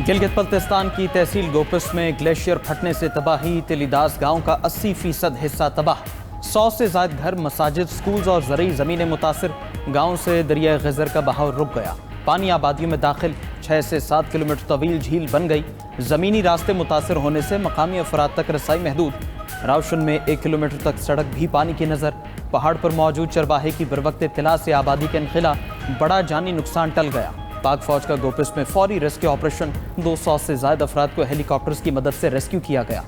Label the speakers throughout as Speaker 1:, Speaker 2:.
Speaker 1: گلگت بلتستان کی تحصیل گوپس میں گلیشیئر پھٹنے سے تباہی، تلیداس گاؤں کا 80% حصہ تباہ، 100 سے زائد گھر، مساجد، سکولز اور زرعی زمینیں متاثر، گاؤں سے دریائے خضر کا بہاؤ رک گیا، پانی آبادیوں میں داخل، 6 سے 7 کلومیٹر طویل جھیل بن گئی، زمینی راستے متاثر ہونے سے مقامی افراد تک رسائی محدود، راوشن میں 1 کلومیٹر تک سڑک بھی پانی کی نظر، پہاڑ پر موجود چرواہے کی بروقت اطلاع سے آبادی کا انخلا، بڑا جانی نقصان ٹل گیا۔ پاک فوج کا گوپس میں فوری ریسکیو آپریشن، 200 سے زائد افراد کو ہیلی کاپٹرز کی مدد سے ریسکیو کیا گیا،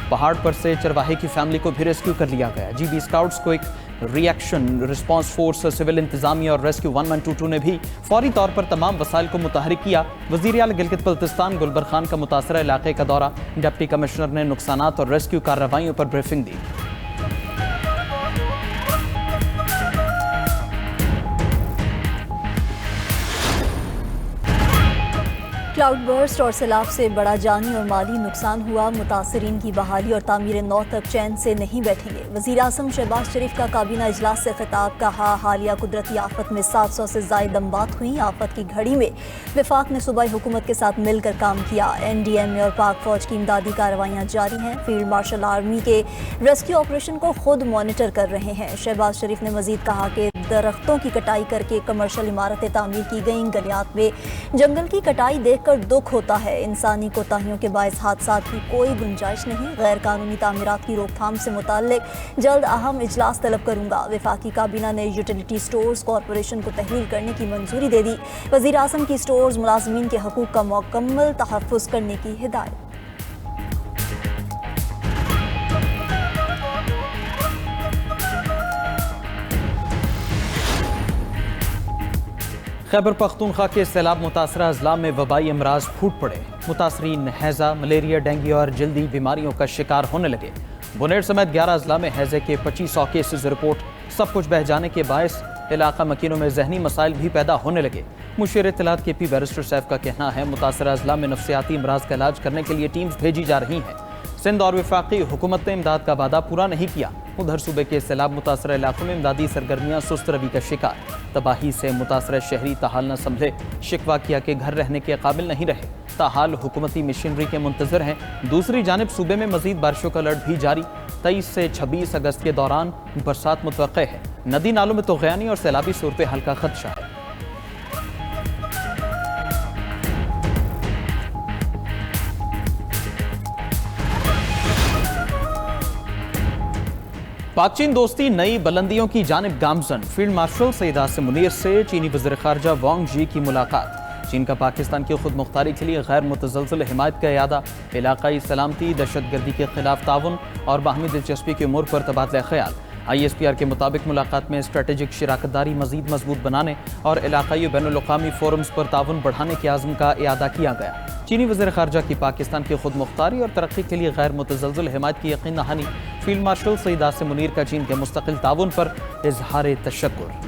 Speaker 1: پہاڑ پر سے چرواہے کی فیملی کو بھی ریسکیو کر لیا گیا۔ جی بی اسکاؤٹس کو ایک ری ایکشن رسپانس فورس، سول انتظامیہ اور ریسکیو 1122 نے بھی فوری طور پر تمام وسائل کو متحرک کیا۔ وزیر اعلیٰ گلگت بلتستان گلبر خان کا متاثرہ علاقے کا دورہ، ڈپٹی کمشنر نے نقصانات اور ریسکیو کارروائیوں پر بریفنگ دی۔
Speaker 2: کلاؤڈ برسٹ اور سیلاب سے بڑا جانی اور مالی نقصان ہوا، متاثرین کی بحالی اور تعمیر نو تک چین سے نہیں بیٹھیں گے۔ وزیر اعظم شہباز شریف کا کابینہ اجلاس سے خطاب، کہا حالیہ قدرتی آفت میں 700 سے زائد اموات ہوئیں، آفت کی گھڑی میں وفاق نے صوبائی حکومت کے ساتھ مل کر کام کیا، این ڈی ایم اے اور پاک فوج کی امدادی کارروائیاں جاری ہیں، فیلڈ مارشل آرمی کے ریسکیو آپریشن کو خود مانیٹر کر رہے ہیں۔ شہباز شریف نے مزید کہا کہ درختوں کی کٹائی کر کے کمرشل عمارتیں تعمیر کی گئیں، گلیات میں جنگل کی کٹائی دیکھ کر دکھ ہوتا ہے، انسانی کوتاہیوں کے باعث حادثات کی کوئی گنجائش نہیں، غیر قانونی تعمیرات کی روک تھام سے متعلق جلد اہم اجلاس طلب کروں گا۔ وفاقی کابینہ نے یوٹیلیٹی سٹورز کارپوریشن کو تحویل کرنے کی منظوری دے دی، وزیر اعظم کی سٹورز ملازمین کے حقوق کا مکمل تحفظ کرنے کی ہدایت۔
Speaker 1: خیبر پختونخوا کے سیلاب متاثرہ اضلاع میں وبائی امراض پھوٹ پڑے، متاثرین ہیضہ، ملیریا، ڈینگی اور جلدی بیماریوں کا شکار ہونے لگے۔ بنیر سمیت 11 اضلاع میں ہیضے کے 2500 کیسز رپورٹ، سب کچھ بہہ جانے کے باعث علاقہ مکینوں میں ذہنی مسائل بھی پیدا ہونے لگے۔ مشیر اطلاعات کے پی بیرسٹر سیف کا کہنا ہے متاثرہ اضلاع میں نفسیاتی امراض کا علاج کرنے کے لیے ٹیمز بھیجی جا رہی ہیں۔ سندھ اور وفاقی حکومت نے امداد کا وعدہ پورا نہیں کیا، ادھر صوبے کے سیلاب متاثرہ علاقوں میں امدادی سرگرمیاں سست روی کا شکار، تباہی سے متاثرہ شہری تاحال نہ سنبھلے، شکوہ کیا کہ گھر رہنے کے قابل نہیں رہے، تاحال حکومتی مشینری کے منتظر ہیں۔ دوسری جانب صوبے میں مزید بارشوں کا الرٹ بھی جاری، 23 سے 26 اگست کے دوران برسات متوقع ہے، ندی نالوں میں طغیانی اور سیلابی صورتحال کا خدشہ ہے۔ پاک چین دوستی نئی بلندیوں کی جانب گامزن، فیلڈ مارشل سید عاصم منیر سے چینی وزیر خارجہ وانگ جی کی ملاقات، چین کا پاکستان کی خود مختاری کے لیے غیر متزلزل حمایت کا اعادہ، علاقائی سلامتی، دہشت گردی کے خلاف تعاون اور باہمی دلچسپی کے امور پر تبادلہ خیال۔ آئی ایس پی آر کے مطابق ملاقات میں اسٹریٹجک شراکت داری مزید مضبوط بنانے اور علاقائی و بین الاقوامی فورمز پر تعاون بڑھانے کے عزم کا اعادہ کیا گیا۔ چینی وزیر خارجہ کی پاکستان کی خود مختاری اور ترقی کے لیے غیر متزلزل حمایت کی یقین دہانی، فیلڈ مارشل سید عاصم منیر کا چین کے مستقل تعاون پر اظہار تشکر۔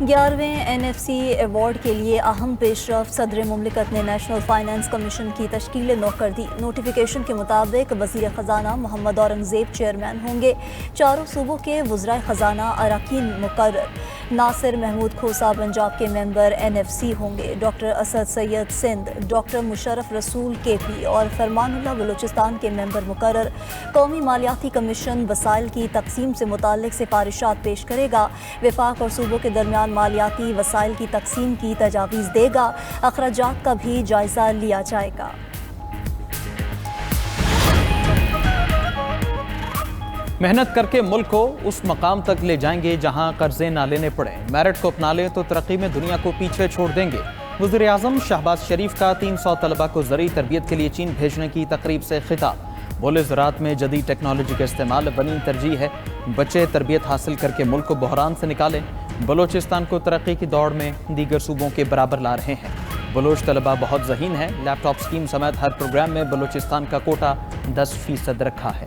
Speaker 2: 11ویں این ایف سی ایوارڈ کے لیے اہم پیش رفت، صدر مملکت نے نیشنل فائنانس کمیشن کی تشکیل نو کر دی۔ نوٹیفیکیشن کے مطابق وزیر خزانہ محمد اورنگزیب چیئرمین ہوں گے، چاروں صوبوں کے وزرائے خزانہ اراکین مقرر، ناصر محمود کھوسہ پنجاب کے ممبر این ایف سی ہوں گے، ڈاکٹر اسد سید سندھ، ڈاکٹر مشرف رسول کے پی اور فرمان اللہ بلوچستان کے ممبر مقرر۔ قومی مالیاتی کمیشن وسائل کی تقسیم سے متعلق سفارشات پیش کرے گا، وفاق اور صوبوں کے درمیان مالیاتی وسائل کی تقسیم کی تجاویز دے گا، اخراجات کا بھی جائزہ لیا جائے گا۔
Speaker 1: محنت کر کے ملک کو اس مقام تک لے جائیں گے جہاں قرضے نہ لینے پڑیں، میرٹ کو اپنا لیں تو ترقی میں دنیا کو پیچھے چھوڑ دیں گے۔ وزیر اعظم شہباز شریف کا 300 طلبہ کو زرعی تربیت کے لیے چین بھیجنے کی تقریب سے خطاب، بولے زراعت میں جدید ٹیکنالوجی کا استعمال بنی ترجیح ہے، بچے تربیت حاصل کر کے ملک کو بحران سے نکالیں، بلوچستان کو ترقی کی دوڑ میں دیگر صوبوں کے برابر لا رہے ہیں، بلوچ طلبہ بہت ذہین ہیں، لیپ ٹاپ سکیم سمیت ہر پروگرام میں بلوچستان کا کوٹا 10% رکھا ہے۔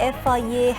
Speaker 2: FIA